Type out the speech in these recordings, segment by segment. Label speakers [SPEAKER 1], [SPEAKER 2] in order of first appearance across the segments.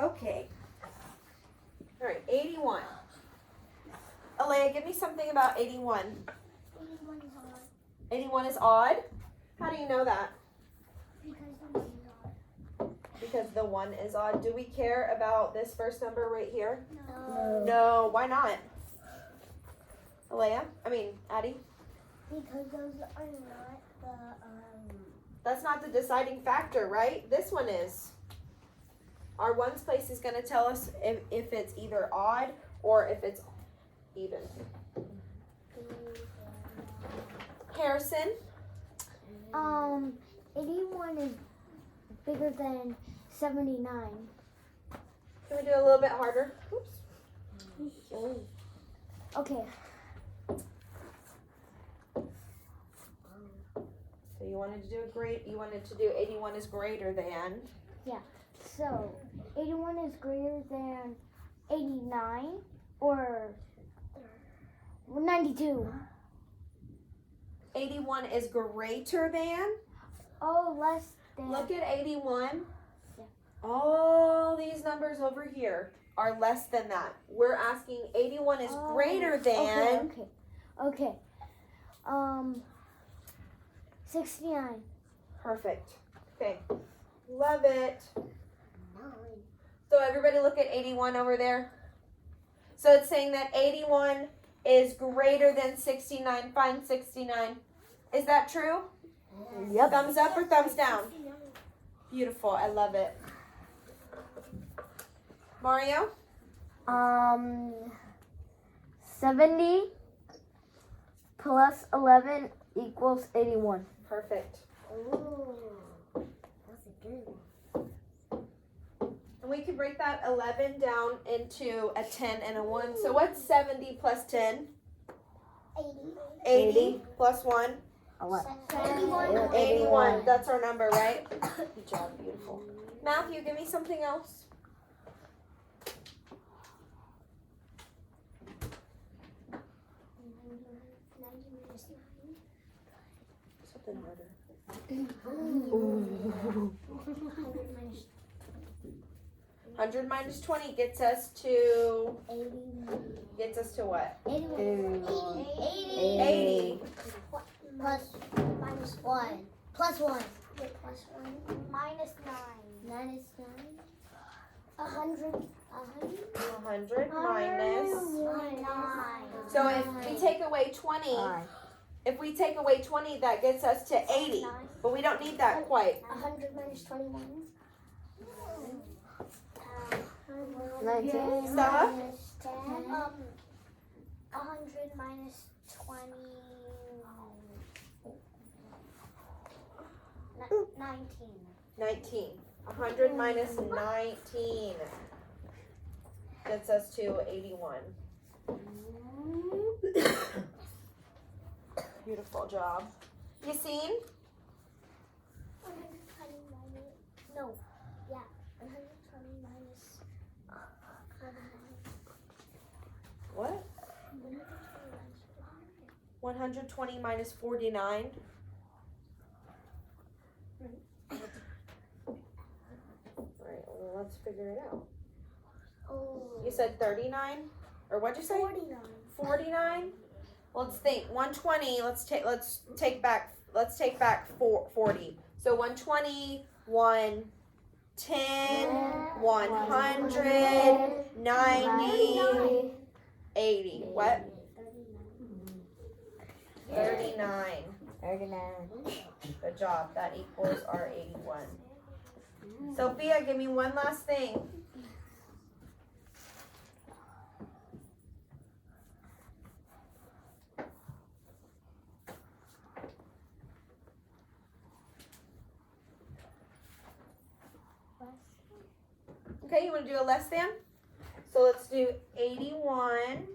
[SPEAKER 1] Okay. All right, 81. Alea, give me something about 81.
[SPEAKER 2] 81 is odd.
[SPEAKER 1] 81 is odd? How do you know that?
[SPEAKER 2] Because the 1 is odd.
[SPEAKER 1] Because the 1 is odd. Do we care about this first number right here?
[SPEAKER 2] No.
[SPEAKER 1] No, why not? Alea? Addie?
[SPEAKER 2] Because those are not the,
[SPEAKER 1] That's not the deciding factor, right? This one is. Our ones place is going to tell us if it's either odd or if it's even. Harrison?
[SPEAKER 2] 81 is bigger than 79.
[SPEAKER 1] Can we do it a little bit harder? Oops.
[SPEAKER 2] Okay.
[SPEAKER 1] So you wanted to do you wanted to do 81 is greater than.
[SPEAKER 2] So 81 is greater than 89 or 92.
[SPEAKER 1] 81 is greater than.
[SPEAKER 2] Oh, less than.
[SPEAKER 1] Look at 81.
[SPEAKER 2] Yeah.
[SPEAKER 1] All these numbers over here are less than that. We're asking 81 is greater than.
[SPEAKER 2] Okay. 69.
[SPEAKER 1] Perfect. Okay. Love it. So everybody look at 81 over there. So it's saying that 81 is greater than 69. Find 69. Is that true?
[SPEAKER 2] Yep.
[SPEAKER 1] Thumbs up or thumbs down? Beautiful. I love it. Mario?
[SPEAKER 3] 70 plus 11 equals 81.
[SPEAKER 1] Perfect.
[SPEAKER 2] Ooh, that's a good one.
[SPEAKER 1] And we can break that 11 down into a 10 and a 1. So what's 70 plus 10? 80 plus 1?
[SPEAKER 2] 81.
[SPEAKER 1] 81. That's our number, right? Good job. Beautiful. Matthew, give me something else. Something harder. 100 minus 20 gets us to what? 80.
[SPEAKER 2] Plus minus 1. Plus 1. Plus 1. Minus 9. Minus 9. 100.
[SPEAKER 1] 100 minus.
[SPEAKER 2] 9.
[SPEAKER 1] So if we take away 20, that gets us to 80. But we don't need that quite.
[SPEAKER 2] 100 minus 21.
[SPEAKER 3] 19.
[SPEAKER 1] Stella?
[SPEAKER 2] 100 minus 20. 19.
[SPEAKER 1] 19. 100 minus 19 gets us to 81. Beautiful job. Yassine?
[SPEAKER 2] 120 minus. No. Yeah. 120 minus. 49.
[SPEAKER 1] What? 120 minus 49. Alright, well, let's figure it out.
[SPEAKER 2] Oh.
[SPEAKER 1] You said 39? Or what'd you say?
[SPEAKER 2] 49.
[SPEAKER 1] 49? Well, let's think. 120, let's take back 40. So 120, 110, 100, 90, 80. What? 39.
[SPEAKER 3] 39.
[SPEAKER 1] Good job. That equals our 81. Sophia, give me one last thing. Okay, you want to do a less than? So let's do 81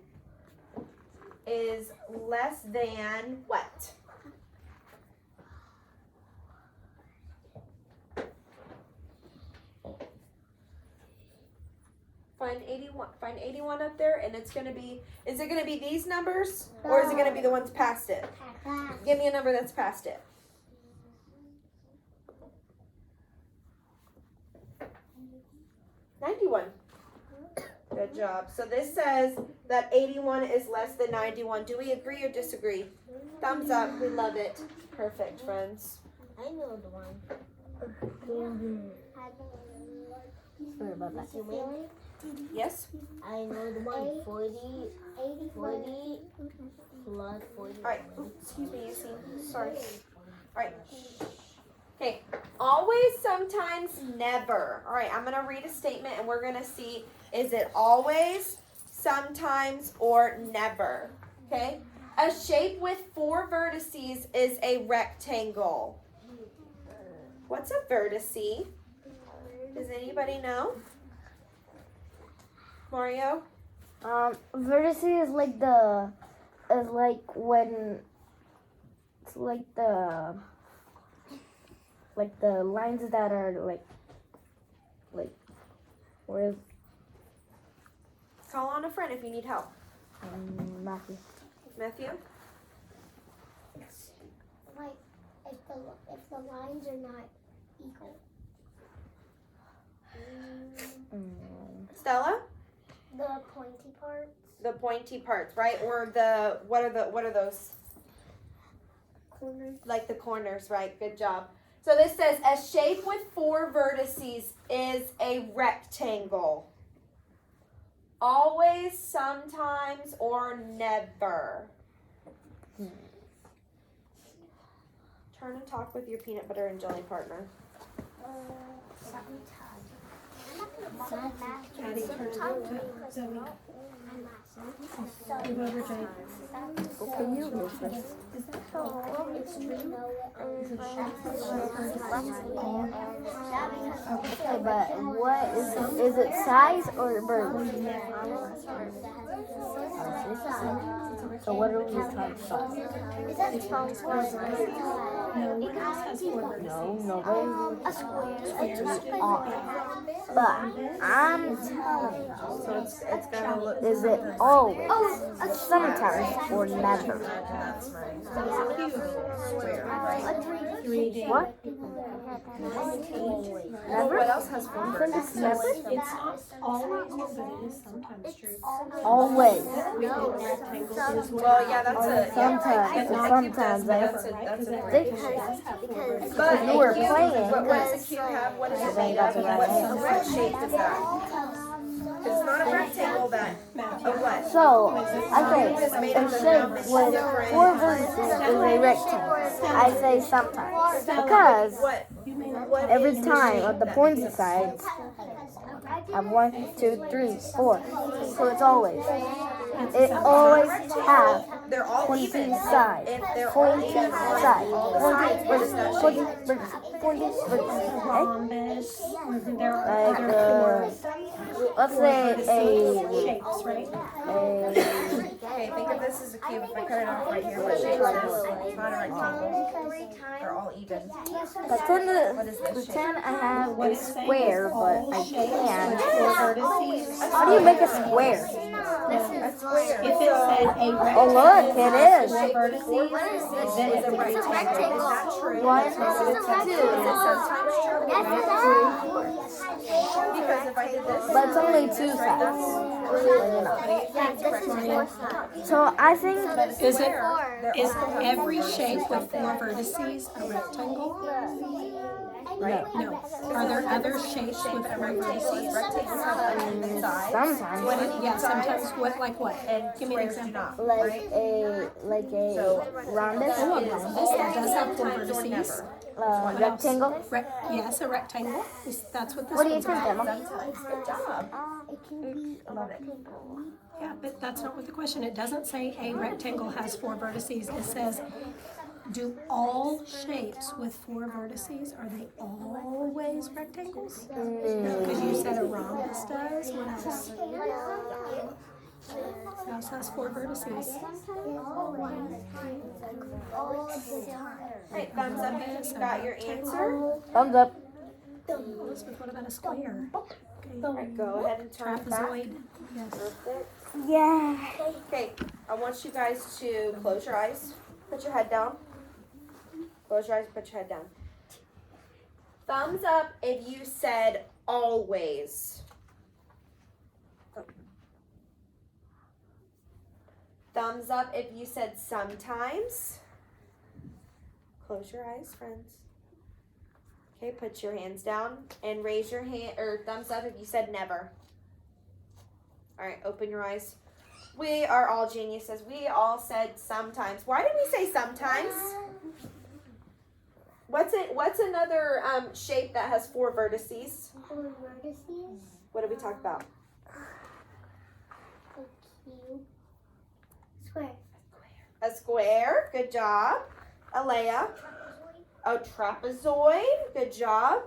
[SPEAKER 1] is less than what? Find 81 up there, and it's going to be, is it going to be these numbers, or is it going to be the ones past it? Give me a number that's past it. 91. Good job. So this says that 81 is less than 91. Do we agree or disagree? Thumbs up. We love it. Perfect, friends.
[SPEAKER 2] I know the one.
[SPEAKER 3] Sorry about that.
[SPEAKER 1] Yes?
[SPEAKER 2] I know the one. 40 plus 40.
[SPEAKER 1] All right. Excuse me, Yassine. Sorry. All right. Okay. Always, sometimes, never. All right. I'm going to read a statement and we're going to see, is it always, sometimes, or never? Okay. A shape with 4 vertices is a rectangle. What's a vertice? Does anybody know? Mario?
[SPEAKER 3] Vertices is like when it's like the lines that are like where's
[SPEAKER 1] Call on a friend if you need help.
[SPEAKER 3] Matthew.
[SPEAKER 1] Matthew?
[SPEAKER 2] Like if the lines are not equal.
[SPEAKER 1] Stella?
[SPEAKER 2] The pointy parts.
[SPEAKER 1] The pointy parts, right? Or what are those?
[SPEAKER 2] Corners.
[SPEAKER 1] Like the corners, right? Good job. So this says a shape with 4 vertices is a rectangle. Always, sometimes, or never. Turn and talk with your peanut butter and jelly partner.
[SPEAKER 3] Okay, you go first. Okay, but what is it size or bird? So what are we trying to solve? No, nobody.
[SPEAKER 2] A square.
[SPEAKER 3] But I'm telling you,
[SPEAKER 1] So it's gonna look.
[SPEAKER 3] is it always, sometimes, or never? What? Never?
[SPEAKER 1] What else has 4
[SPEAKER 3] I think it's never.
[SPEAKER 4] It's not always, but it is sometimes true.
[SPEAKER 3] Always.
[SPEAKER 4] We think rectangles is what.
[SPEAKER 1] Well, yeah, that's a
[SPEAKER 3] Sometimes.
[SPEAKER 1] yeah,
[SPEAKER 3] Sometimes.
[SPEAKER 1] that's a
[SPEAKER 3] They-
[SPEAKER 1] But
[SPEAKER 3] you were
[SPEAKER 1] a cube,
[SPEAKER 3] playing.
[SPEAKER 1] What does a cube have? What is it made of? What shape is that? It's not a rectangle then. A what?
[SPEAKER 3] So, I say a shape with 4 vertices is a rectangle. I say sometimes. Because
[SPEAKER 1] What
[SPEAKER 3] every
[SPEAKER 1] is the
[SPEAKER 3] time
[SPEAKER 1] shape
[SPEAKER 3] of the
[SPEAKER 1] then?
[SPEAKER 3] pointy sides have 1, 2, 3, 4. So it's always. It always has
[SPEAKER 1] They're all
[SPEAKER 3] pointy
[SPEAKER 1] even.
[SPEAKER 3] sides.
[SPEAKER 1] If they're all
[SPEAKER 3] Pointy
[SPEAKER 1] even on
[SPEAKER 3] sides.
[SPEAKER 1] both
[SPEAKER 3] Pointy
[SPEAKER 1] sides, what is that
[SPEAKER 3] vertices.
[SPEAKER 1] shape?
[SPEAKER 3] Pointy vertices. Okay?
[SPEAKER 4] Rhombus. There are
[SPEAKER 3] Like,
[SPEAKER 4] other
[SPEAKER 3] let's say
[SPEAKER 4] shapes, right?
[SPEAKER 1] Okay, think of this as a cube. If I cut it off right here, what shape is this? It's not a rectangle. They're all even.
[SPEAKER 3] Pretend I have a square, but I can't.
[SPEAKER 4] Vertices.
[SPEAKER 3] How do you make a square?
[SPEAKER 4] If it said a rectangle.
[SPEAKER 3] Oh look, it is.
[SPEAKER 4] Vertices, then it's a rectangle.
[SPEAKER 1] Is that true?
[SPEAKER 3] 1,
[SPEAKER 1] Is it
[SPEAKER 3] 2.
[SPEAKER 1] sometimes true? Because if I did this,
[SPEAKER 3] But it's only 2 sides. So I think
[SPEAKER 4] Is every shape with 4 vertices a rectangle?
[SPEAKER 1] right?
[SPEAKER 4] No. Are there other shapes with 4 vertices?
[SPEAKER 1] Rectangles have uneven sides.
[SPEAKER 3] sometimes
[SPEAKER 4] Yeah, sometimes what, like what?
[SPEAKER 1] And
[SPEAKER 4] Give me an
[SPEAKER 1] squares do
[SPEAKER 4] example.
[SPEAKER 1] not.
[SPEAKER 3] like a rhombus,
[SPEAKER 4] Oh, a rhombus that does have 4
[SPEAKER 1] Sometimes or
[SPEAKER 4] vertices.
[SPEAKER 1] never.
[SPEAKER 3] rectangle.
[SPEAKER 4] Yes, a rectangle. That's what this
[SPEAKER 3] What do you
[SPEAKER 4] one's
[SPEAKER 3] think,
[SPEAKER 4] about.
[SPEAKER 3] Emma?
[SPEAKER 1] Sometimes. Good job.
[SPEAKER 2] It can be a rectangle.
[SPEAKER 4] Yeah, but that's not what the question. It doesn't say a rectangle has 4 vertices. It says, do all shapes with 4 vertices, are they always rectangles? Because you said a rhombus does. What else? What else has 4 vertices?
[SPEAKER 1] Right, thumbs up if you got your answer.
[SPEAKER 3] Thumbs up.
[SPEAKER 4] Elizabeth, what about a square? Okay.
[SPEAKER 1] Right, go ahead and turn it back.
[SPEAKER 4] Trapezoid. Yes.
[SPEAKER 1] Perfect.
[SPEAKER 3] Yeah.
[SPEAKER 1] Okay, I want you guys to close your eyes. Put your head down. Close your eyes, put your head down. Thumbs up if you said always. thumbs up if you said sometimes. Close your eyes, friends. Okay, put your hands down and raise your hand or thumbs up if you said never. All right, open your eyes. We are all geniuses. We all said sometimes. Why did we say sometimes? What's another shape that has 4 vertices?
[SPEAKER 2] 4 vertices.
[SPEAKER 1] What did we talk about?
[SPEAKER 2] A cube. Square.
[SPEAKER 1] A square. Good job. Alea. A trapezoid. Good job.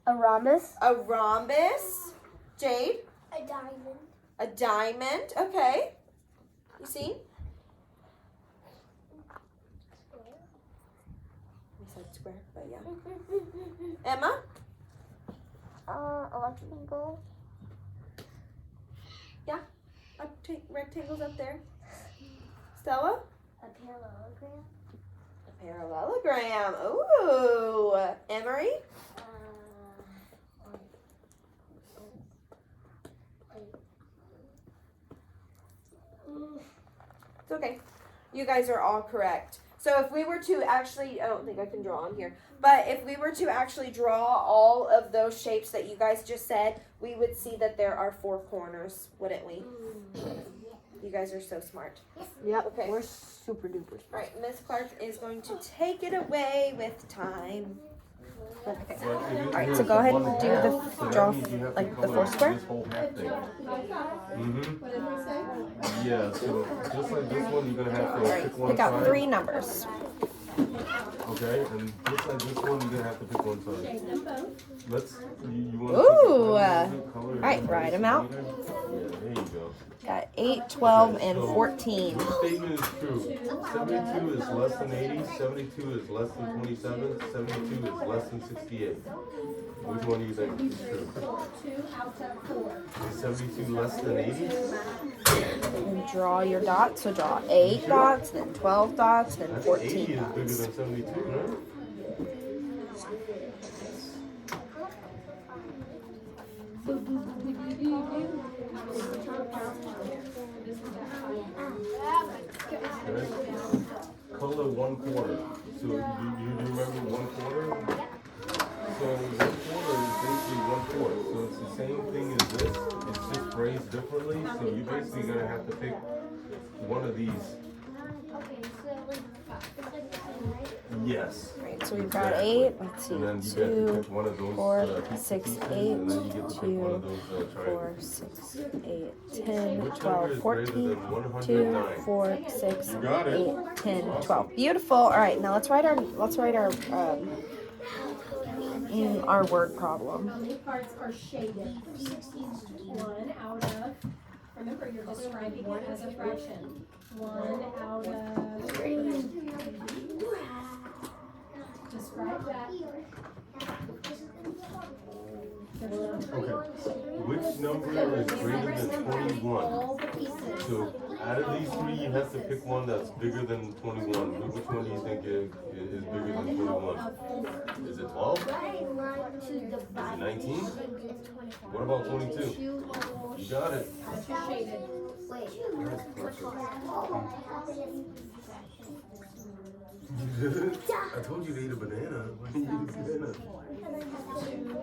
[SPEAKER 3] A rhombus.
[SPEAKER 1] A rhombus. Jade.
[SPEAKER 2] A diamond.
[SPEAKER 1] A diamond. Okay. You see? We said square, but yeah. Emma?
[SPEAKER 3] A rectangle.
[SPEAKER 1] Rectangles up there. Stella?
[SPEAKER 2] A parallelogram.
[SPEAKER 1] A parallelogram. Ooh. Emery? It's okay. You guys are all correct. So if we were to actually, I don't think I can draw on here, but if we were to actually draw all of those shapes that you guys just said, we would see that there are 4 corners, wouldn't we? You guys are so smart.
[SPEAKER 3] Yep.
[SPEAKER 1] Okay.
[SPEAKER 3] We're super duper.
[SPEAKER 1] All right, Miss Clark is going to take it away with time. Okay.
[SPEAKER 5] All
[SPEAKER 1] right, so go ahead and do the draw, like the 4 square.
[SPEAKER 5] Yeah, so just like this one, you're gonna have to
[SPEAKER 1] All right,
[SPEAKER 5] pick one
[SPEAKER 1] pick out
[SPEAKER 5] side.
[SPEAKER 1] 3 numbers.
[SPEAKER 5] Okay, and just like this one, you're gonna have to pick one side. You want
[SPEAKER 1] Ooh,
[SPEAKER 5] all
[SPEAKER 1] right, write 'em out.
[SPEAKER 5] Yeah, there you go.
[SPEAKER 1] Got 8, 12, and 14.
[SPEAKER 5] This statement is true. 72 is less than 80, 72 is less than 27, 72 is less than 68. Which one do you think is true? Is 72 less than 80?
[SPEAKER 1] And draw your dots. So draw 8 dots, then 12 dots, then
[SPEAKER 5] I think
[SPEAKER 1] 14
[SPEAKER 5] 80 is bigger
[SPEAKER 1] dots.
[SPEAKER 5] than 72, right? Okay. Color 1/4. So you remember 1/4? So 1/4 is basically 1/4. So it's the same thing as this. It's just phrased differently. So you basically gonna have to pick one of these.
[SPEAKER 2] Okay, so it's like the same, right?
[SPEAKER 5] Yes.
[SPEAKER 1] Right, so we've got
[SPEAKER 5] Exactly.
[SPEAKER 1] 8. Let's see.
[SPEAKER 5] And then you get to
[SPEAKER 1] 2,
[SPEAKER 5] pick one of those
[SPEAKER 1] 4,
[SPEAKER 5] pieces,
[SPEAKER 1] 6,
[SPEAKER 5] and
[SPEAKER 1] 8,
[SPEAKER 5] then you get to pick one of those
[SPEAKER 1] 4,
[SPEAKER 5] triangles.
[SPEAKER 1] 6, 8, 10,
[SPEAKER 5] Which number
[SPEAKER 1] 12,
[SPEAKER 5] is
[SPEAKER 1] 14,
[SPEAKER 5] greater than
[SPEAKER 1] 2,
[SPEAKER 5] 109?
[SPEAKER 1] 4, 6,
[SPEAKER 5] You got it.
[SPEAKER 1] 8, 10, 12. Beautiful. All right, now let's write our word problem.
[SPEAKER 4] How many parts are shaded? 1 out of, remember you're describing it as a fraction. 1 out of, describe that.
[SPEAKER 5] Okay. Which number is greater than 21?
[SPEAKER 4] All the pieces.
[SPEAKER 5] So out of these 3, you have to pick one that's bigger than 21. Which one do you think is bigger than 21? Is it 12? Is it 19? What about 22? You got it.
[SPEAKER 4] That's your shaded.
[SPEAKER 5] You did it? I told you to eat a banana. Why didn't you eat a banana?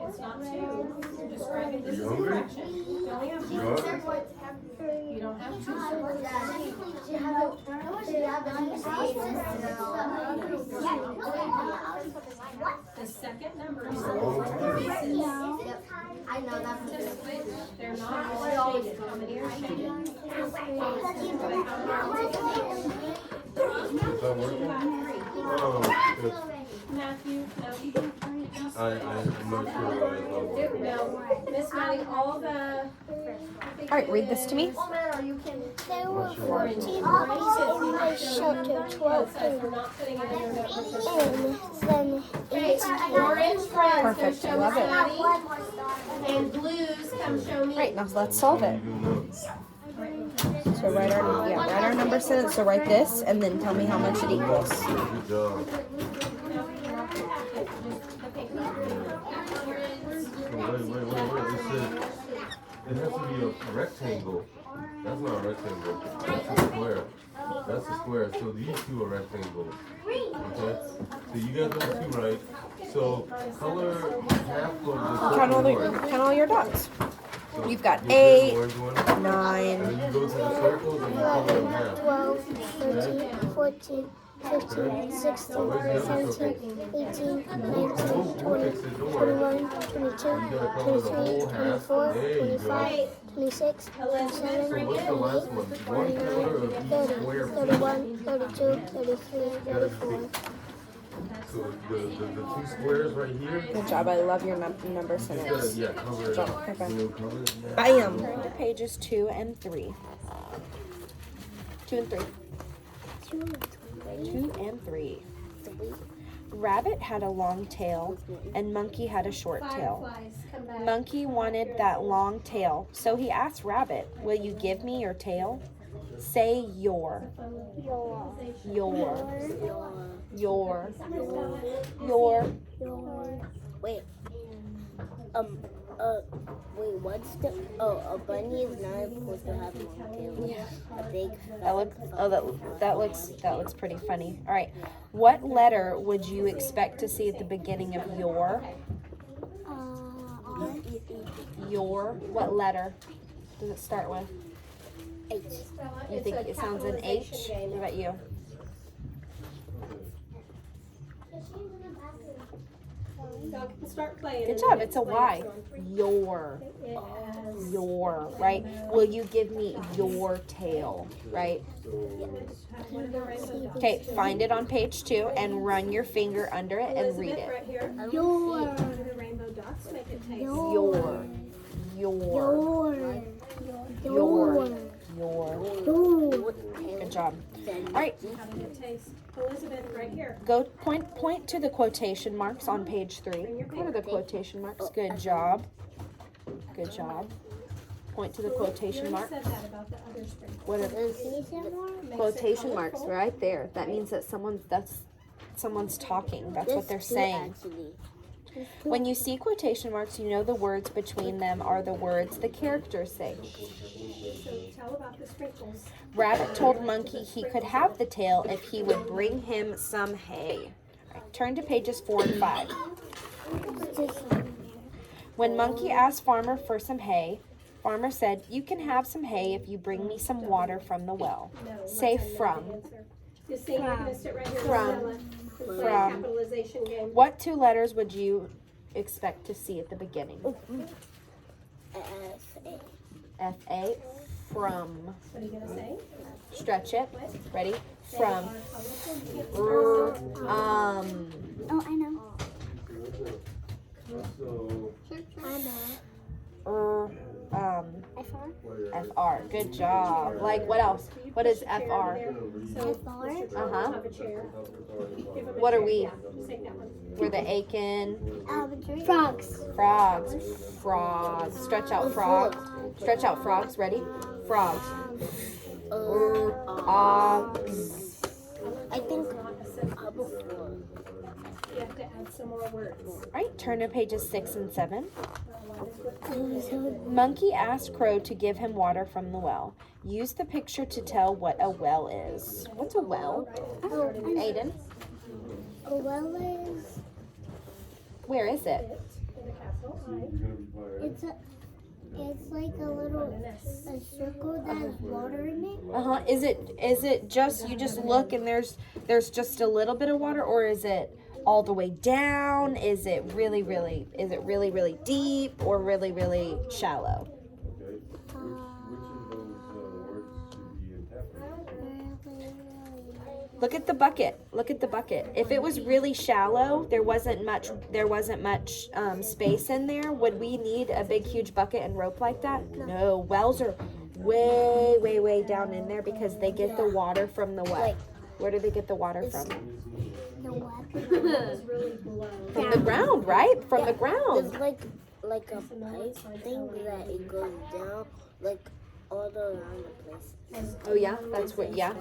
[SPEAKER 4] It's not 2. You're describing this
[SPEAKER 5] You
[SPEAKER 4] as a
[SPEAKER 5] hungry?
[SPEAKER 4] fraction. You only have 2.
[SPEAKER 5] You got it?
[SPEAKER 4] You don't have 2. The second number is all the pieces.
[SPEAKER 2] I know that's
[SPEAKER 4] Just switch. They're not all shaded. How many are shaded?
[SPEAKER 5] Is that working? Oh, good.
[SPEAKER 4] Matthew, no.
[SPEAKER 5] I'm not sure why it's not working.
[SPEAKER 4] No. Miss Maddie, all the.
[SPEAKER 1] All right, read this to me.
[SPEAKER 2] There were
[SPEAKER 5] Not sure.
[SPEAKER 2] 14 pieces and I showed to 12
[SPEAKER 4] Says we're not putting it in your notebook this week.
[SPEAKER 2] and then 18.
[SPEAKER 4] Orange friends,
[SPEAKER 1] Perfect,
[SPEAKER 4] come
[SPEAKER 1] I
[SPEAKER 4] show
[SPEAKER 1] love
[SPEAKER 4] Miss
[SPEAKER 1] it.
[SPEAKER 4] Maddie. And blues, come show me.
[SPEAKER 1] Right, now let's solve it. So write our number sentence. So write this and then tell me how much it equals.
[SPEAKER 5] Good job. Wait. It said it has to be a rectangle. That's not a rectangle. That's a square. That's a square. So these two are rectangles. Okay? So you got those two right. So color half of the
[SPEAKER 1] Count all your dots.
[SPEAKER 5] So
[SPEAKER 1] You've got
[SPEAKER 5] you
[SPEAKER 1] 8,
[SPEAKER 5] get the orange one,
[SPEAKER 1] 9.
[SPEAKER 5] and then you go to the circles and you color them half.
[SPEAKER 2] 12, 13, 14, 15, 16, 17, 18, 19, 20, 21, 22, 23, 24, 25, 26, 27,
[SPEAKER 5] So what's the last one? 1/4 of each
[SPEAKER 2] 30,
[SPEAKER 5] square
[SPEAKER 2] 31, 32, 33, 34.
[SPEAKER 5] So the two squares right here.
[SPEAKER 1] Good job. I love your number
[SPEAKER 5] You just
[SPEAKER 1] sentence.
[SPEAKER 5] gotta, yeah, cover it up.
[SPEAKER 1] Okay.
[SPEAKER 5] You know, cover it. Yeah.
[SPEAKER 1] Bam. Turn to pages 2 and 3. 2 and 3. 2 and 3. Rabbit had a long tail, and Monkey had a short tail. Monkey wanted that long tail, so he asked Rabbit, "Will you give me your tail?" Say your. Your.
[SPEAKER 3] Wait. Wait, what's the? Oh, a bunny is not supposed to have long tail.
[SPEAKER 1] Yeah.
[SPEAKER 3] A big.
[SPEAKER 1] That looks pretty funny. All right. What letter would you expect to see at the beginning of your? Your. What letter does it start with?
[SPEAKER 3] H.
[SPEAKER 1] You think it sounds an H? What about you?
[SPEAKER 4] Y'all can start playing.
[SPEAKER 1] Good job. It's a Y. Your. Your. Right. Will you give me your tail? Right. Okay. Find it on page 2 and run your finger under it and read
[SPEAKER 4] Elizabeth,
[SPEAKER 1] it.
[SPEAKER 4] right here.
[SPEAKER 2] Your.
[SPEAKER 4] The rainbow dots make it taste.
[SPEAKER 1] Your. Good job. All right.
[SPEAKER 4] It tastes. Elizabeth, right here.
[SPEAKER 1] Go point to the quotation marks on page 3. What are the quotation marks? Good job. Good job. Point to the quotation
[SPEAKER 4] You
[SPEAKER 1] marks.
[SPEAKER 4] said that about the other sprinkles.
[SPEAKER 1] What are quotation marks right there? That means that someone's talking. That's what they're saying. When you see quotation marks, you know the words between them are the words the characters say.
[SPEAKER 4] So tell about the sprinkles.
[SPEAKER 1] Rabbit told Monkey he could have the tail if he would bring him some hay. Right, turn to pages 4 and 5. When Monkey asked Farmer for some hay, Farmer said, "You can have some hay if you bring me some water from the well."
[SPEAKER 4] No.
[SPEAKER 1] Say
[SPEAKER 4] let's have
[SPEAKER 1] from.
[SPEAKER 4] the answer. Just say you're going to sit right here.
[SPEAKER 1] From.
[SPEAKER 4] Priscilla. Play a
[SPEAKER 1] From.
[SPEAKER 4] capitalization game.
[SPEAKER 1] What 2 letters would you expect to see at the beginning? F-A. From.
[SPEAKER 4] What are you going to say?
[SPEAKER 1] Stretch it. Ready?
[SPEAKER 4] Say
[SPEAKER 1] From.
[SPEAKER 4] our colorful. You can't express it.
[SPEAKER 2] Oh, I know.
[SPEAKER 1] FR. Good job. Like what else? What is
[SPEAKER 4] Chair over
[SPEAKER 1] FR?
[SPEAKER 4] there. So, Mr. Charles,
[SPEAKER 1] Uh-huh.
[SPEAKER 4] have a chair. Give him a
[SPEAKER 1] What are
[SPEAKER 4] chair.
[SPEAKER 1] we?
[SPEAKER 4] Just take that one.
[SPEAKER 1] We're the Aiken
[SPEAKER 2] Frogs.
[SPEAKER 1] frogs. Frogs. Stretch out frogs. Stretch out frogs. Ready? Frogs.
[SPEAKER 3] I think
[SPEAKER 4] You have to add some more words.
[SPEAKER 1] Right. Turn to pages 6 and 7. Monkey asked Crow to give him water from the well. Use the picture to tell what a well is. What's a well? Aiden,
[SPEAKER 2] A well is.
[SPEAKER 1] where is it?
[SPEAKER 4] With a capital I.
[SPEAKER 2] It's like a little a circle that has water in it.
[SPEAKER 1] Uh-huh. Is it just you just look and there's just a little bit of water, or is it all the way down? Is it really deep or really shallow? Look at the bucket. Look at the bucket. If it was really shallow, there wasn't much space in there. Would we need a big, huge bucket and rope like that? No. Wells are way down in there because they get the water from the well. Where do they get the water from?
[SPEAKER 2] The what?
[SPEAKER 1] From the ground, right? From the ground.
[SPEAKER 3] there's like a pipe thing that it goes down like all around the place.
[SPEAKER 1] Oh yeah, that's what. Yeah.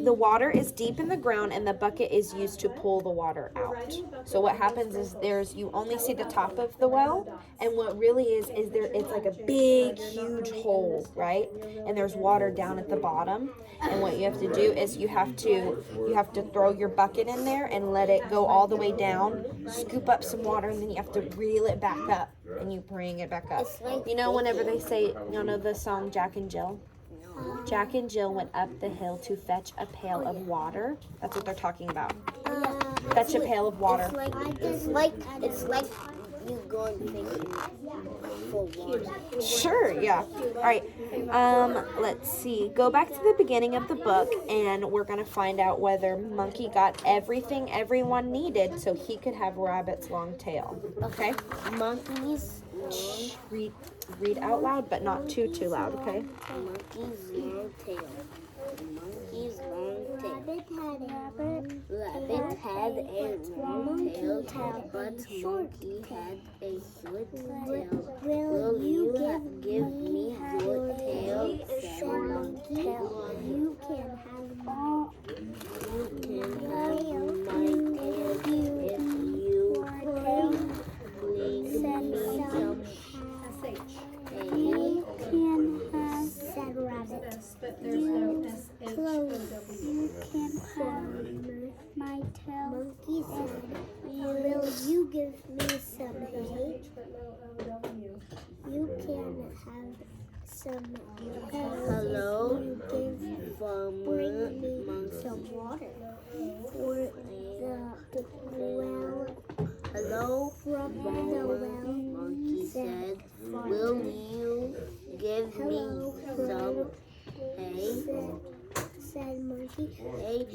[SPEAKER 1] the water is deep in the ground and the bucket is used to pull the water out. So what happens is you only see the top of the well, and what really is it's like a big, huge hole, right? And there's water down at the bottom. And what you have to do is you have to throw your bucket in there and let it go all the way down, scoop up some water, and then you have to reel it back up, and you bring it back up. You know, whenever they say, you know the song Jack and Jill? Jack and Jill went up the hill to fetch a pail of water. That's what they're talking about. Fetch a pail of water.
[SPEAKER 3] It's like you going fishing for water.
[SPEAKER 1] Sure, yeah. All right. Let's see. Go back to the beginning of the book, and we're going to find out whether Monkey got everything everyone needed so he could have Rabbit's long tail. Okay?
[SPEAKER 3] Monkeys.
[SPEAKER 1] Shh, read out loud, but not too loud, okay?
[SPEAKER 3] Monkey's long tail. Monkey's long tail. Rabbit had a long tail, but Monkey had a short tail. Will you give me your tail? Said Monkey. You can have my tail if you please me some. You can have, said Rabbit.
[SPEAKER 4] But there's no S-H-O-W.
[SPEAKER 2] You can have my tail. Monkey said, will you give me some hay? You can have some hay.
[SPEAKER 3] Hello,
[SPEAKER 2] You can bring me some water. For the well.
[SPEAKER 3] Hello,
[SPEAKER 2] From the well.
[SPEAKER 3] Monkey said, will you give me some hay?
[SPEAKER 2] Said Monkey.
[SPEAKER 3] Hey,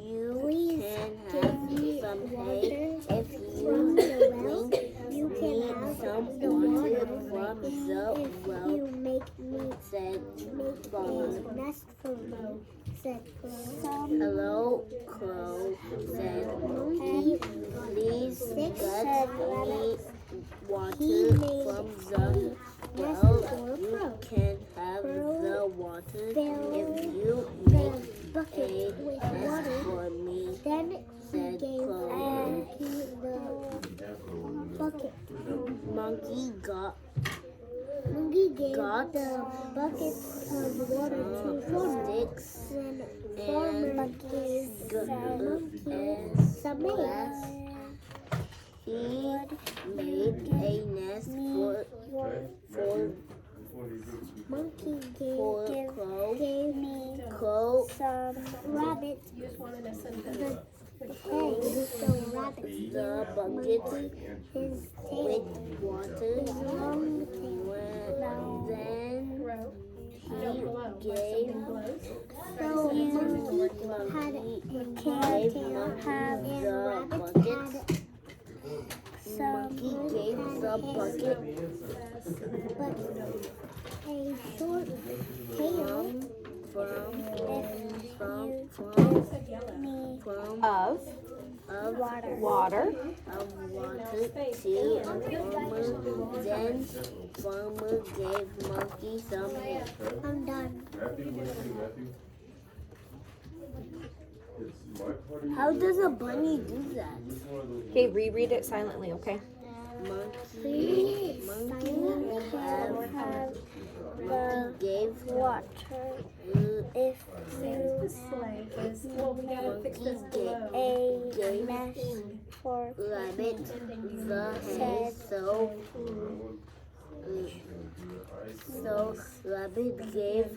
[SPEAKER 3] you
[SPEAKER 2] Please
[SPEAKER 3] can
[SPEAKER 2] give me
[SPEAKER 3] have some hay
[SPEAKER 2] water
[SPEAKER 3] if
[SPEAKER 2] from
[SPEAKER 3] you
[SPEAKER 2] the well.
[SPEAKER 3] bring
[SPEAKER 2] You
[SPEAKER 3] me
[SPEAKER 2] can have
[SPEAKER 3] some
[SPEAKER 2] the
[SPEAKER 3] water
[SPEAKER 2] water
[SPEAKER 3] from the
[SPEAKER 2] if
[SPEAKER 3] well,
[SPEAKER 2] you make me
[SPEAKER 3] said Farmer.
[SPEAKER 2] a nest for me. Said Crow.
[SPEAKER 3] Hello, Crow, said
[SPEAKER 2] Monkey.
[SPEAKER 3] please
[SPEAKER 2] Six
[SPEAKER 3] get
[SPEAKER 2] said
[SPEAKER 3] me
[SPEAKER 2] Rabbit.
[SPEAKER 3] water
[SPEAKER 2] He made
[SPEAKER 3] from the
[SPEAKER 2] nest
[SPEAKER 3] well.
[SPEAKER 2] for
[SPEAKER 3] You
[SPEAKER 2] Crow.
[SPEAKER 3] can have
[SPEAKER 2] Crow
[SPEAKER 3] the water
[SPEAKER 2] filled
[SPEAKER 3] if you
[SPEAKER 2] The
[SPEAKER 3] make
[SPEAKER 2] bucket
[SPEAKER 3] a
[SPEAKER 2] with
[SPEAKER 3] nest
[SPEAKER 2] water.
[SPEAKER 3] for me.
[SPEAKER 2] Then he
[SPEAKER 3] Said
[SPEAKER 2] gave
[SPEAKER 3] Crow.
[SPEAKER 2] Monkey the bucket.
[SPEAKER 3] Monkey
[SPEAKER 2] Monkey gave
[SPEAKER 3] Got
[SPEAKER 2] the bucket of water to Farmer.
[SPEAKER 3] sticks
[SPEAKER 2] Then
[SPEAKER 3] and
[SPEAKER 2] Farmer gave Monkey
[SPEAKER 3] and
[SPEAKER 2] some
[SPEAKER 3] grass.
[SPEAKER 2] hay.
[SPEAKER 3] He made a nest for
[SPEAKER 2] Monkey
[SPEAKER 3] for
[SPEAKER 2] gave
[SPEAKER 3] Crow.
[SPEAKER 2] me
[SPEAKER 3] Crow
[SPEAKER 2] some rabbit
[SPEAKER 4] You just wanted a
[SPEAKER 2] the
[SPEAKER 4] sentence.
[SPEAKER 2] hay. So rabbit
[SPEAKER 3] the bucket
[SPEAKER 2] his
[SPEAKER 3] with
[SPEAKER 2] tail.
[SPEAKER 3] water.
[SPEAKER 2] Long tail.
[SPEAKER 3] Then
[SPEAKER 4] Row.
[SPEAKER 3] he gave
[SPEAKER 2] So Monkey had a cattail and rabbit had
[SPEAKER 3] Monkey gave the bucket
[SPEAKER 2] but a short tail.
[SPEAKER 3] From
[SPEAKER 1] Of
[SPEAKER 2] Water.
[SPEAKER 1] water.
[SPEAKER 3] to Farmer. Then Farmer gave Monkey some hay.
[SPEAKER 2] I'm done.
[SPEAKER 5] Matthew. It's my party.
[SPEAKER 3] How does a bunny do that?
[SPEAKER 1] Okay, reread it silently, okay?
[SPEAKER 3] Monkey gave
[SPEAKER 2] Water. If you
[SPEAKER 4] Sleigh is, well, we gotta fix this below.
[SPEAKER 2] a mesh for
[SPEAKER 3] Rabbit the hay, so Rabbit gave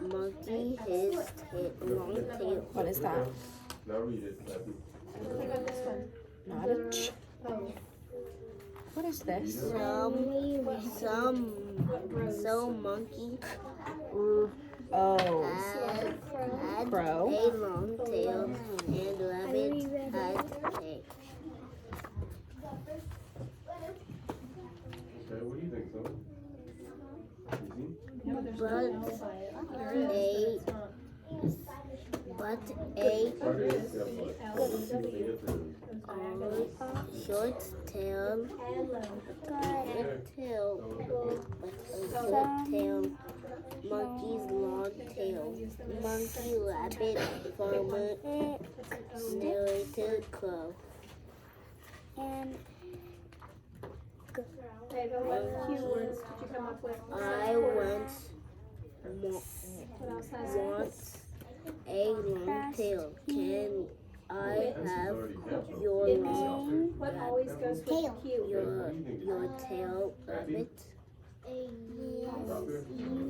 [SPEAKER 3] Monkey his long tail.
[SPEAKER 1] What is that?
[SPEAKER 5] Now read it, Matthew.
[SPEAKER 4] I got this one.
[SPEAKER 1] Not a ch.
[SPEAKER 4] Oh,
[SPEAKER 1] What is this?
[SPEAKER 3] So Monkey
[SPEAKER 1] Oh,
[SPEAKER 3] had
[SPEAKER 1] Crow.
[SPEAKER 3] a long tail and Rabbit had hay.
[SPEAKER 5] Okay, what do you think, son? Easy?
[SPEAKER 4] no, there's
[SPEAKER 3] But
[SPEAKER 4] nothing else by it. There is, but it's not.
[SPEAKER 3] But a
[SPEAKER 5] Party is that much.
[SPEAKER 4] L-O-W.
[SPEAKER 3] short tail,
[SPEAKER 4] Hello.
[SPEAKER 3] tail, but a short tail monkey's long tail, monkey, rabbit, farmer, narrator, crow.
[SPEAKER 2] And
[SPEAKER 4] Ava, what keywords did you come up with?
[SPEAKER 3] I want
[SPEAKER 4] What else has
[SPEAKER 3] a long tail. Can I have your long,
[SPEAKER 4] what always goes with the cue?
[SPEAKER 3] your tail, rabbit?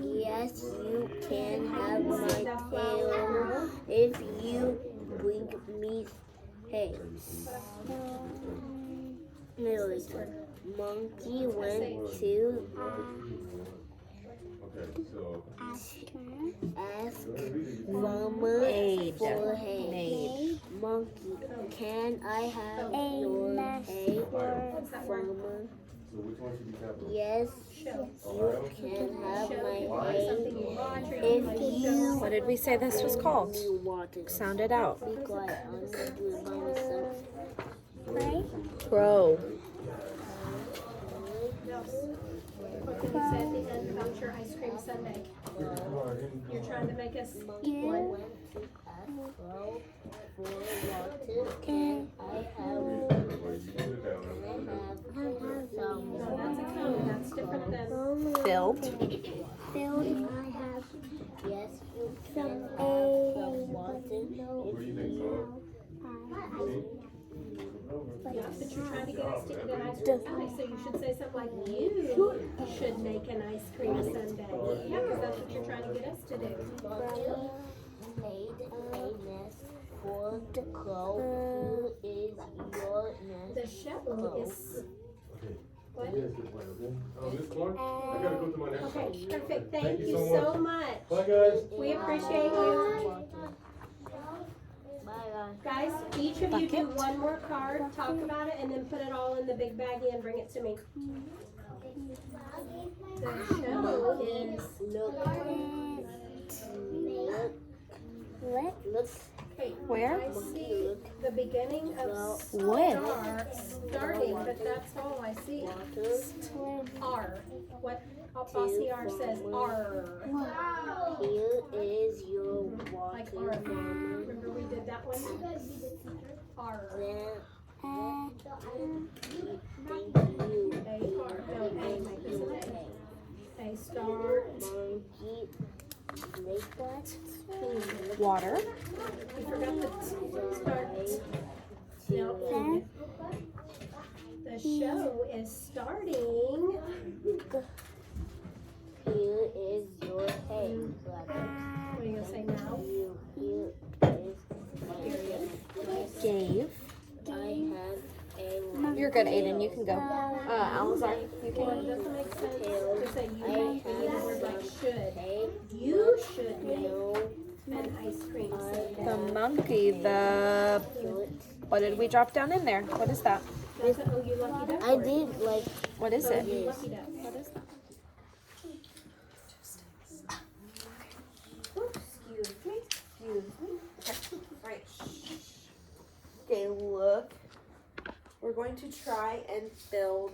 [SPEAKER 3] Yes, you can have my tail if you bring me hay. Narrator. Monkey went to
[SPEAKER 5] Okay, so
[SPEAKER 3] ask farmer for hay. Monkey, can I have your hay, farmer?
[SPEAKER 5] so which one should be capitalized?
[SPEAKER 3] Yes, you can have my hay if you
[SPEAKER 1] What did we say this was called?
[SPEAKER 3] want it.
[SPEAKER 1] Sound it out.
[SPEAKER 3] Be quiet, I'm gonna do it by myself.
[SPEAKER 1] Crow.
[SPEAKER 4] What did you say at the end about your ice cream sundae? You're trying to make us eat one.
[SPEAKER 3] Went to ask crow for water. Can I have some?
[SPEAKER 4] No, that's a cone. That's different than.
[SPEAKER 1] Filled.
[SPEAKER 2] filled, I have
[SPEAKER 3] Yes, you
[SPEAKER 2] some
[SPEAKER 3] can
[SPEAKER 2] A,
[SPEAKER 3] have some water.
[SPEAKER 5] What do you think, so?
[SPEAKER 4] Yeah, but you're trying to get us to eat an ice cream sundae, so you should say something like, you should make an ice cream sundae. Yeah, because that's what you're trying to get us to do.
[SPEAKER 3] Monkey made a nest for the crow. Who is your nest?
[SPEAKER 4] The show is. What?
[SPEAKER 5] Oh, this one? I gotta go to my next
[SPEAKER 4] Okay,
[SPEAKER 5] house.
[SPEAKER 4] perfect. Thank you
[SPEAKER 5] so
[SPEAKER 4] so much.
[SPEAKER 5] Bye, guys.
[SPEAKER 4] We appreciate you.
[SPEAKER 3] Bye, guys.
[SPEAKER 4] Guys, each of you do one more card, talk about it, and then put it all in the big baggie and bring it to me. The show is.
[SPEAKER 3] Look,
[SPEAKER 4] Hey,
[SPEAKER 1] Where?
[SPEAKER 4] I see the beginning of
[SPEAKER 1] When?
[SPEAKER 4] starting, but that's all I see. R. What Bossy R says R.
[SPEAKER 3] here is your water.
[SPEAKER 4] Like R. Remember we did that one? R.
[SPEAKER 3] Then, thank you.
[SPEAKER 4] A R. No, A. This is A. A star.
[SPEAKER 3] Monkey, make what?
[SPEAKER 1] Water.
[SPEAKER 4] You forgot the start. No. The show is starting.
[SPEAKER 3] Here is your hay.
[SPEAKER 4] What are you gonna say now?
[SPEAKER 3] Here is
[SPEAKER 4] Period.
[SPEAKER 1] Gave.
[SPEAKER 3] I have a
[SPEAKER 1] You're good, Aiden. You can go. Alazar, you
[SPEAKER 4] Well,
[SPEAKER 1] can.
[SPEAKER 4] it doesn't make sense to say you
[SPEAKER 3] I
[SPEAKER 4] make the word like should.
[SPEAKER 3] hay.
[SPEAKER 4] You should make
[SPEAKER 3] No,
[SPEAKER 4] an ice cream sundae.
[SPEAKER 1] The monkey, what did we drop down in there? What is that?
[SPEAKER 4] That's an oh, you lucky duck.
[SPEAKER 3] I did like
[SPEAKER 1] What is
[SPEAKER 4] Oh,
[SPEAKER 1] it?
[SPEAKER 4] you lucky duck.
[SPEAKER 1] What is that? Excuse me. Right. Okay, look. We're going to try and build.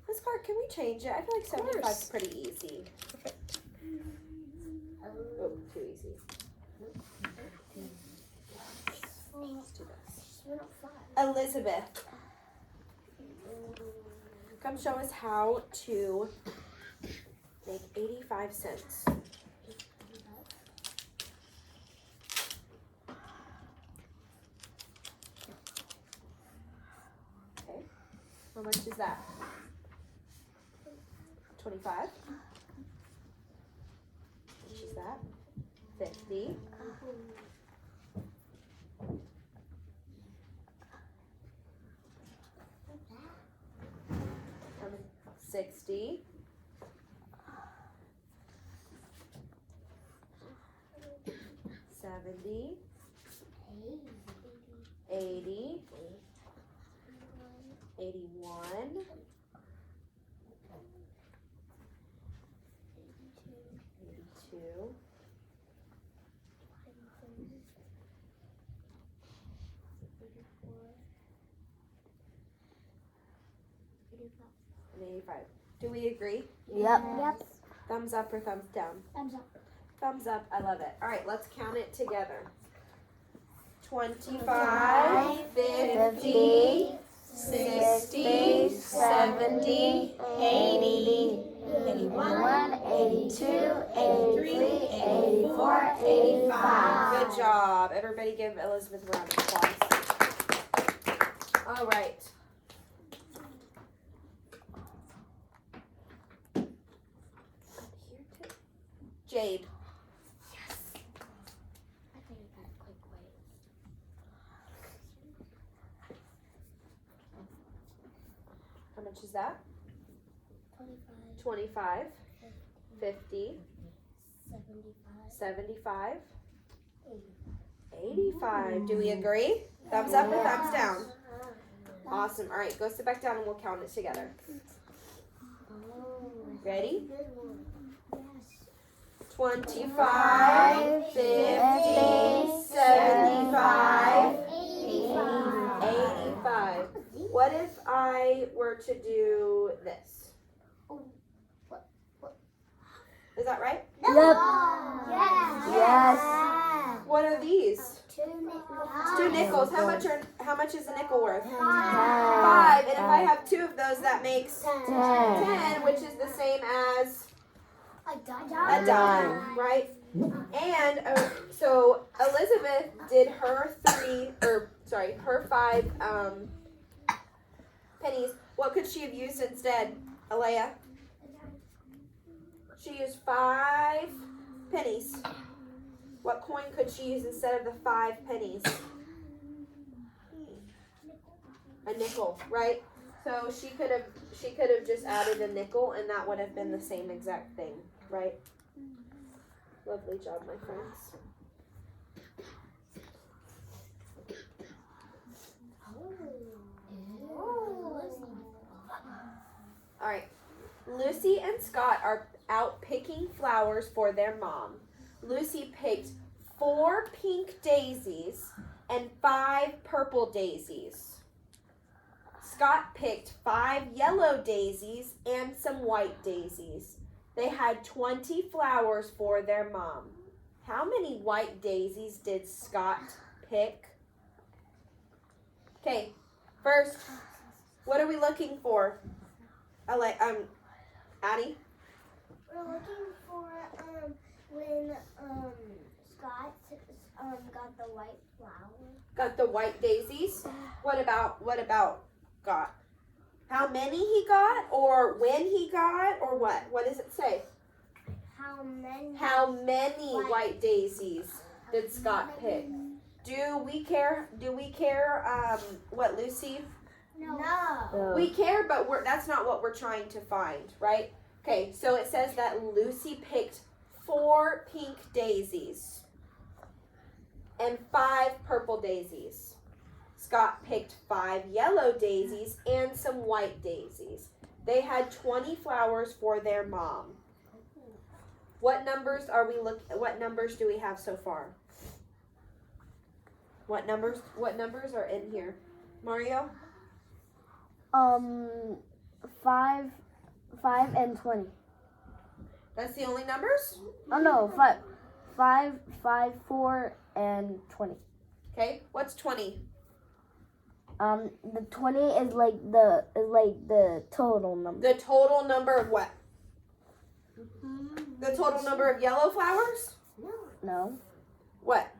[SPEAKER 1] This card, can we change it? I feel like 75 is pretty easy. Oh, too easy. Let's do this. Elizabeth, come show us how to make 85 cents. Okay, how much is that? 25. How much is that? 50. 60. 70. 80. 81. 82. 85. Do we agree?
[SPEAKER 3] Yep.
[SPEAKER 2] Yep.
[SPEAKER 1] Thumbs up or thumbs down?
[SPEAKER 2] Thumbs up.
[SPEAKER 1] Thumbs up. I love it. All right, let's count it together. 25, 50, 60, 70, 80, 81, 82, 83, 84, 85. Good job. Everybody give Elizabeth a round of applause. All right. Jade.
[SPEAKER 3] I think I got a quick way.
[SPEAKER 1] How much is that?
[SPEAKER 3] 25,
[SPEAKER 1] 25, 50,
[SPEAKER 3] 75,
[SPEAKER 1] 75, 85. Do we agree? Thumbs up or thumbs down? Awesome. All right, go sit back down and we'll count it together. Ready? 25, 50, 75, 85. What if I were to do this? Is that right?
[SPEAKER 2] Yes.
[SPEAKER 1] What are these?
[SPEAKER 2] 2 nickels.
[SPEAKER 1] 2 nickels. How much is a nickel worth? 5. And if I have 2 of those, that makes 10, which is the same as a dime, right? And so Elizabeth did her 5 pennies. What could she have used instead, Alea? She used 5 pennies. What coin could she use instead of the 5 pennies? A nickel, right? So she could have just added a nickel, and that would have been the same exact thing, right? Lovely job, my friends. All right. Lucy and Scott are out picking flowers for their mom. Lucy picked 4 pink daisies and 5 purple daisies. Scott picked 5 yellow daisies and some white daisies. They had 20 flowers for their mom. How many white daisies did Scott pick? Okay, first, what are we looking for? Addie?
[SPEAKER 2] We're looking for when Scott got the white flower.
[SPEAKER 1] Got the white daisies. What about got? How many he got, or when he got, or what? What does it say?
[SPEAKER 2] How
[SPEAKER 1] How many white daisies did Scott pick? Do we care? What Lucy?
[SPEAKER 2] No.
[SPEAKER 1] We care, but that's not what we're trying to find, right? Okay, so it says that Lucy picked 4 pink daisies and 5 purple daisies. Scott picked 5 yellow daisies and some white daisies. They had 20 flowers for their mom. What numbers do we have so far? What numbers are in here? Mario?
[SPEAKER 3] 5 and 20.
[SPEAKER 1] That's the only numbers?
[SPEAKER 3] Oh no, 5, 4, and 20.
[SPEAKER 1] Okay, what's 20?
[SPEAKER 3] The 20 is like the total number.
[SPEAKER 1] The total number of what? The total number of yellow flowers?
[SPEAKER 3] No,
[SPEAKER 1] What?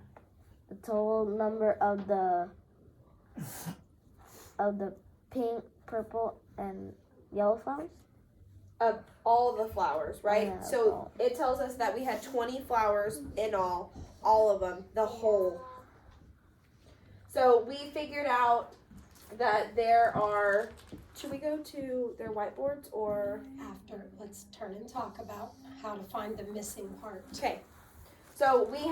[SPEAKER 3] the total number of the pink, purple, and yellow flowers.
[SPEAKER 1] Of all the flowers, right?
[SPEAKER 3] Yeah,
[SPEAKER 1] So
[SPEAKER 3] all.
[SPEAKER 1] it tells us that we had 20 flowers in all of them, the whole. So we figured out that there are, should we go to their whiteboards or?
[SPEAKER 4] After, let's turn and talk about how to find the missing part.
[SPEAKER 1] Okay. So we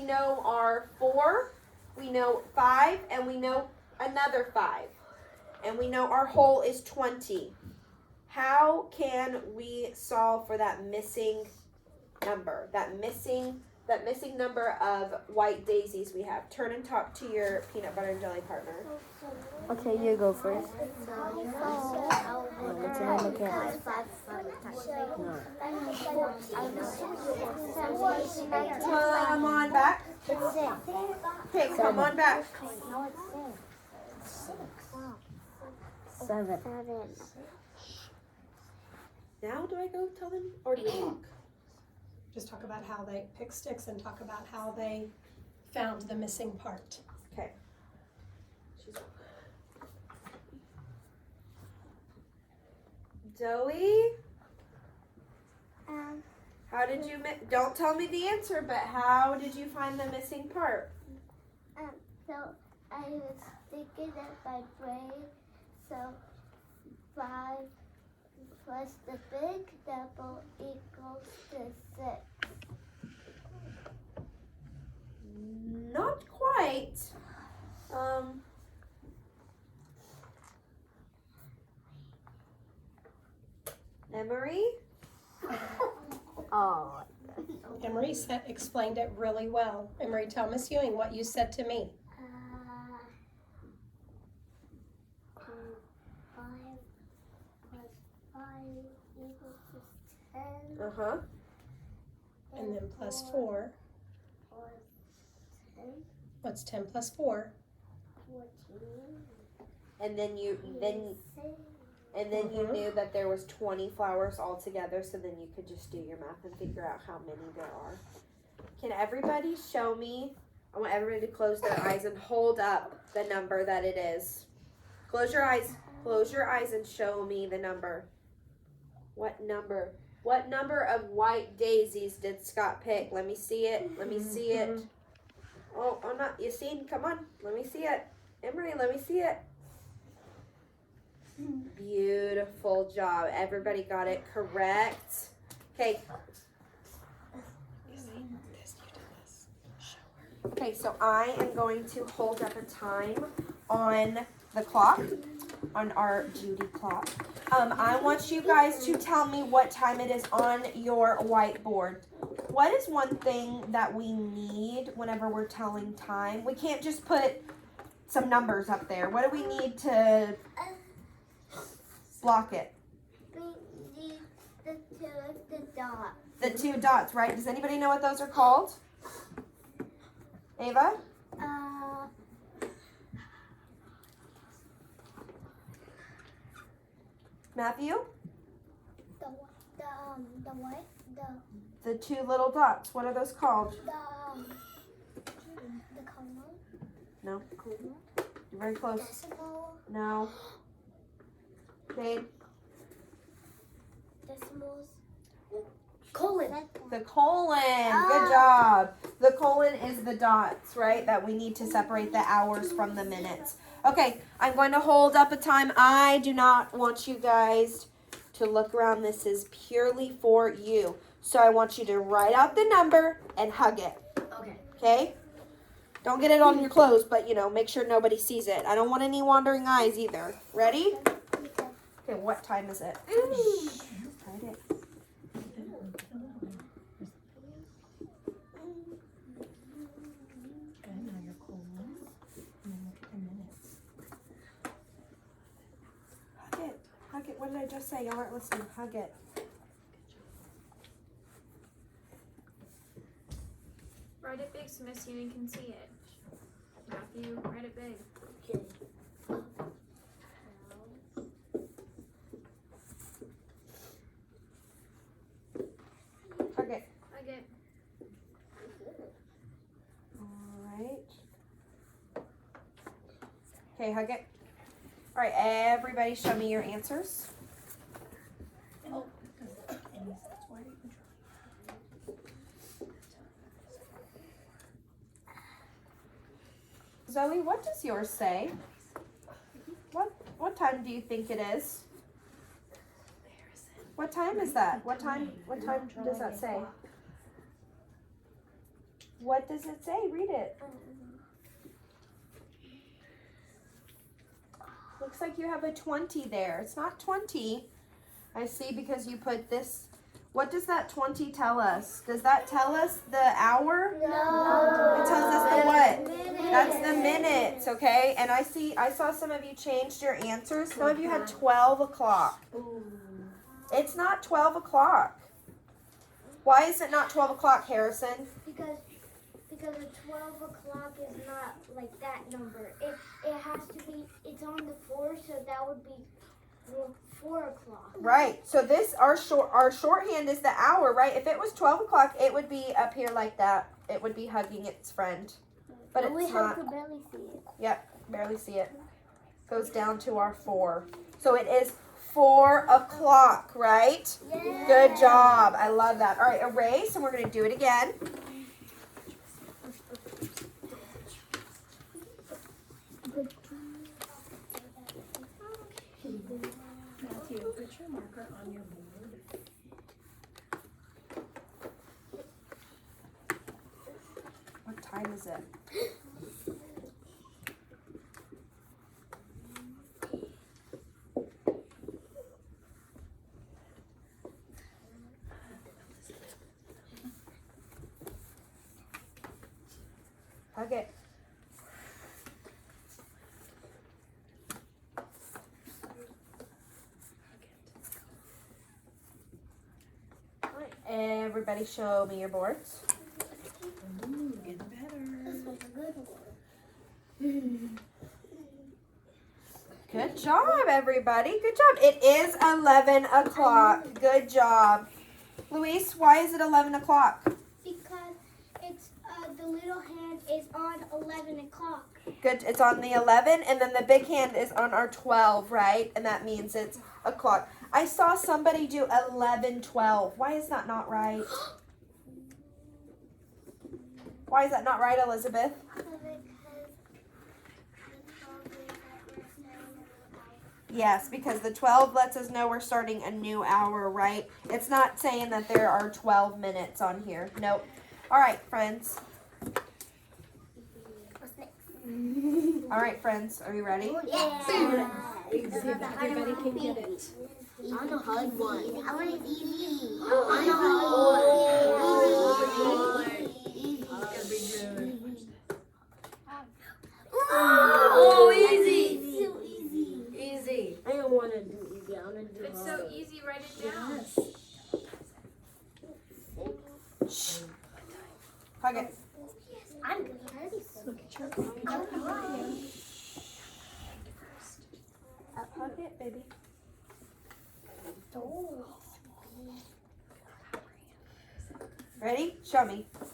[SPEAKER 1] know our 4, we know 5, and we know another 5. And we know our whole is 20. How can we solve for that missing number? That missing number of white daisies we have. Turn and talk to your peanut butter and jelly partner.
[SPEAKER 3] Okay, you go first. What's in the camera?
[SPEAKER 1] Come on back. Okay, come on back.
[SPEAKER 3] 7.
[SPEAKER 1] Now do I go tell them or do we talk?
[SPEAKER 4] Just talk about how they pick sticks and talk about how they found the missing part.
[SPEAKER 1] Okay. Zoe, how did you, don't tell me the answer, but how did you find the missing part?
[SPEAKER 2] So I was thinking in my brain, so 5 plus the big double equals to 6.
[SPEAKER 1] Not quite. Emery?
[SPEAKER 3] Oh.
[SPEAKER 4] Emery explained it really well. Emery, tell Miss Ewing what you said to me.
[SPEAKER 2] 5 plus 5 equals to 10.
[SPEAKER 1] Uh-huh.
[SPEAKER 4] And then plus 4.
[SPEAKER 2] Or 10,
[SPEAKER 4] What's 10 plus 4?
[SPEAKER 2] 14.
[SPEAKER 1] And then you
[SPEAKER 4] Mhm.
[SPEAKER 1] knew that there was 20 flowers altogether, so then you could just do your math and figure out how many there are. Can everybody show me? I want everybody to close their eyes and hold up the number that it is. Close your eyes. Close your eyes and show me the number. What number? What number of white daisies did Scott pick? Let me see it. Let me see it. Oh, I'm not. You seen? Come on. Let me see it. Emery, let me see it. Beautiful job. Everybody got it correct. Okay. Okay, so I am going to hold up a time on the clock, on our Judy clock. I want you guys to tell me what time it is on your whiteboard. What is one thing that we need whenever we're telling time? We can't just put some numbers up there. What do we need to block it?
[SPEAKER 2] We need the dot.
[SPEAKER 1] The 2 dots, right? Does anybody know what those are called? Ava? Matthew?
[SPEAKER 2] The what?
[SPEAKER 1] The 2 little dots. What are those called?
[SPEAKER 2] The colon.
[SPEAKER 1] No. You're very close.
[SPEAKER 2] Decimal.
[SPEAKER 1] No. Jade?
[SPEAKER 2] Decimals. Colon.
[SPEAKER 1] The colon. Good job. The colon is the dots, right? That we need to separate the hours from the minutes. Okay, I'm going to hold up a time. I do not want you guys to look around. This is purely for you. So I want you to write out the number and hug it.
[SPEAKER 3] Okay.
[SPEAKER 1] Okay? Don't get it on your clothes, but make sure nobody sees it. I don't want any wandering eyes either. Ready? Okay, what time is it? Write it. Hug it. Hug it. What did I just say? Y'all aren't listening. Hug it.
[SPEAKER 6] Write it big so Miss Ewing can see it. Matthew, write it big.
[SPEAKER 3] Okay.
[SPEAKER 1] Hug it.
[SPEAKER 6] I get
[SPEAKER 1] Alright. Okay, hug it. Alright, everybody show me your answers. Zoe, what does yours say? What time do you think it is? What time is that? What time does that say? What does it say? Read it. Looks like you have a 20 there. It's not 20. I see because you put this. What does that 20 tell us? Does that tell us the hour?
[SPEAKER 2] No.
[SPEAKER 1] It tells us the what? That's the minutes, okay? And I saw some of you changed your answers. Some of you had 12 o'clock. It's not 12 o'clock. Why is it not 12 o'clock, Harrison?
[SPEAKER 2] Because the 12 o'clock is not like that number. It has to be, it's on the 4, so that would be 4 o'clock.
[SPEAKER 1] Right. So our shorthand is the hour, right? If it was 12 o'clock, it would be up here like that. It would be hugging its friend. But it's not.
[SPEAKER 2] We barely see it.
[SPEAKER 1] Yep, barely see it. Goes down to our 4. So it is 4 o'clock, right?
[SPEAKER 2] Yeah.
[SPEAKER 1] Good job. I love that. All right, erase, and we're going to do it again.
[SPEAKER 4] Matthew, put your marker on your board.
[SPEAKER 1] What time is it? Okay. Everybody show me your boards.
[SPEAKER 4] Getting better.
[SPEAKER 1] Good job, everybody. Good job. It is 11 o'clock. Good job. Luis, why is it 11 o'clock?
[SPEAKER 2] Because it's the little hand is on 11 o'clock.
[SPEAKER 1] Good. It's on the 11, and then the big hand is on our 12, right? And that means it's o'clock. I saw somebody do 11:12. Why is that not right? Why is that not right, Elizabeth? Yes, because the 12 lets us know we're starting a new hour, right? It's not saying that there are 12 minutes on here. Nope. All right, friends. All right, friends. Are you ready?
[SPEAKER 2] Yeah.
[SPEAKER 4] See if everybody can get it.
[SPEAKER 3] I want a hard one. I want it easy. I
[SPEAKER 7] Oh, easy.
[SPEAKER 3] So easy.
[SPEAKER 7] Easy.
[SPEAKER 3] I don't want to do easy. I want to do
[SPEAKER 6] If it's so easy, write it down.
[SPEAKER 1] Shh. Hug it.
[SPEAKER 2] I'm good.
[SPEAKER 4] Look at your hand.
[SPEAKER 1] Hug it, baby. Ready? Show me.
[SPEAKER 2] 6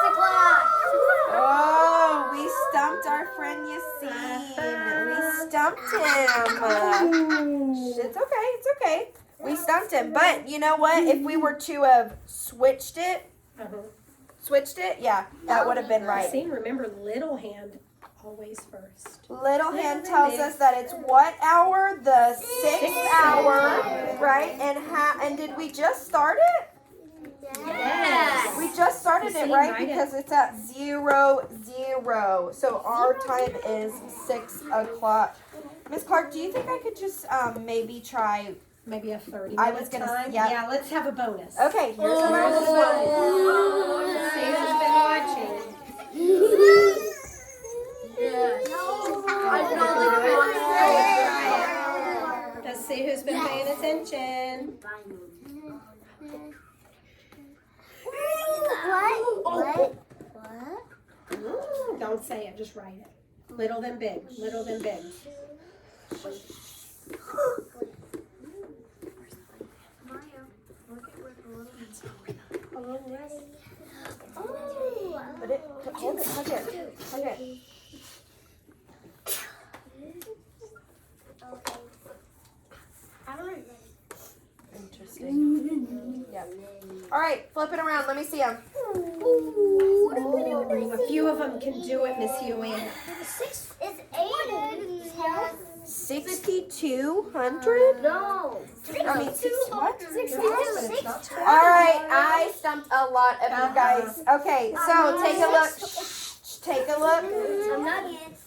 [SPEAKER 2] o'clock.
[SPEAKER 1] Oh, we stumped our friend Yassine. We stumped him. It's okay. It's okay. We stumped him. But you know what? If we were to have switched it, yeah, that would have been right.
[SPEAKER 4] See, remember, little hand always first.
[SPEAKER 1] Little hand tells us that it's what hour? The 6th hour, right? And did we just start it?
[SPEAKER 2] Yes.
[SPEAKER 1] We just started it,
[SPEAKER 4] See,
[SPEAKER 1] right?
[SPEAKER 4] write it.
[SPEAKER 1] Because it's at 00. So our time is 6 o'clock. Miss Clark, do you think I could just maybe try?
[SPEAKER 4] Maybe a 30
[SPEAKER 1] I
[SPEAKER 4] minute
[SPEAKER 1] was gonna-
[SPEAKER 4] time.
[SPEAKER 1] yeah.
[SPEAKER 4] Yeah, let's have a bonus.
[SPEAKER 1] Okay, here's a
[SPEAKER 4] Where's the
[SPEAKER 1] bonus.
[SPEAKER 4] bonus? See who's been watching. Let's see who's been paying attention.
[SPEAKER 2] What?
[SPEAKER 4] Don't say it, just write it. Little than big, little than big.
[SPEAKER 6] Maya, look at where the little one's
[SPEAKER 1] Put it, hold it, hug it, hug it. Interesting. Yeah. All right, flip it around. Let me see them.
[SPEAKER 4] A few of them can do it, Miss Huey.
[SPEAKER 2] It's 8.
[SPEAKER 1] 6,200?
[SPEAKER 2] No.
[SPEAKER 1] I mean, what?
[SPEAKER 2] 62.
[SPEAKER 1] All right, I stumped a lot of you guys. Okay, so take a look. Shh, take a look.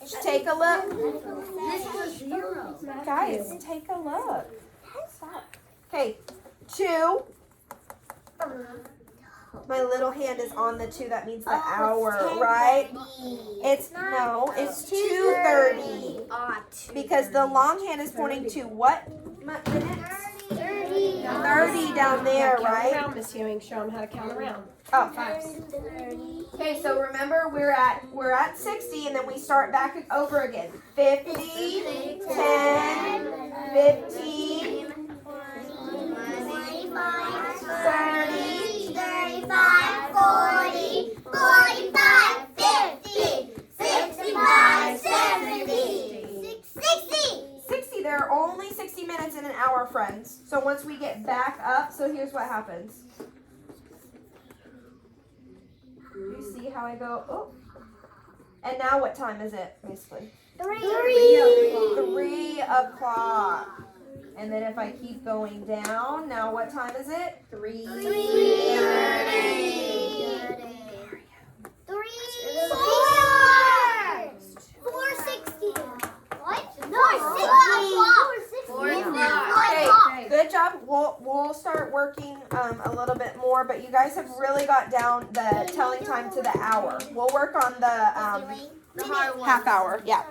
[SPEAKER 1] Shh, take a look.
[SPEAKER 2] This was 0.
[SPEAKER 1] Guys, take a look. Stop. Okay, 2. My little hand is on the 2. That means the hour, right? It's 2:30 because the long hand is pointing to what minutes? 30 down there,
[SPEAKER 4] Count
[SPEAKER 1] right?
[SPEAKER 4] around, Miss Ewing. Show them how to count around.
[SPEAKER 1] Oh.
[SPEAKER 4] Fives.
[SPEAKER 1] Okay, so remember we're at 60 and then we start back over again. 50, 10, 15, 30,
[SPEAKER 2] 35, 40, 45, 50, 65, 70, 60.
[SPEAKER 1] 60. There are only 60 minutes in an hour, friends. So once we get back up, so here's what happens. You see how I go, oh. And now what time is it, basically? 3 o'clock. And then if I keep going down, now what time is it? 3:30.
[SPEAKER 2] 460. What? No, 460.
[SPEAKER 1] Okay, good job. We'll start working a little bit more, but you guys have really got down the telling time to the hour. We'll work on the half hour. Yeah.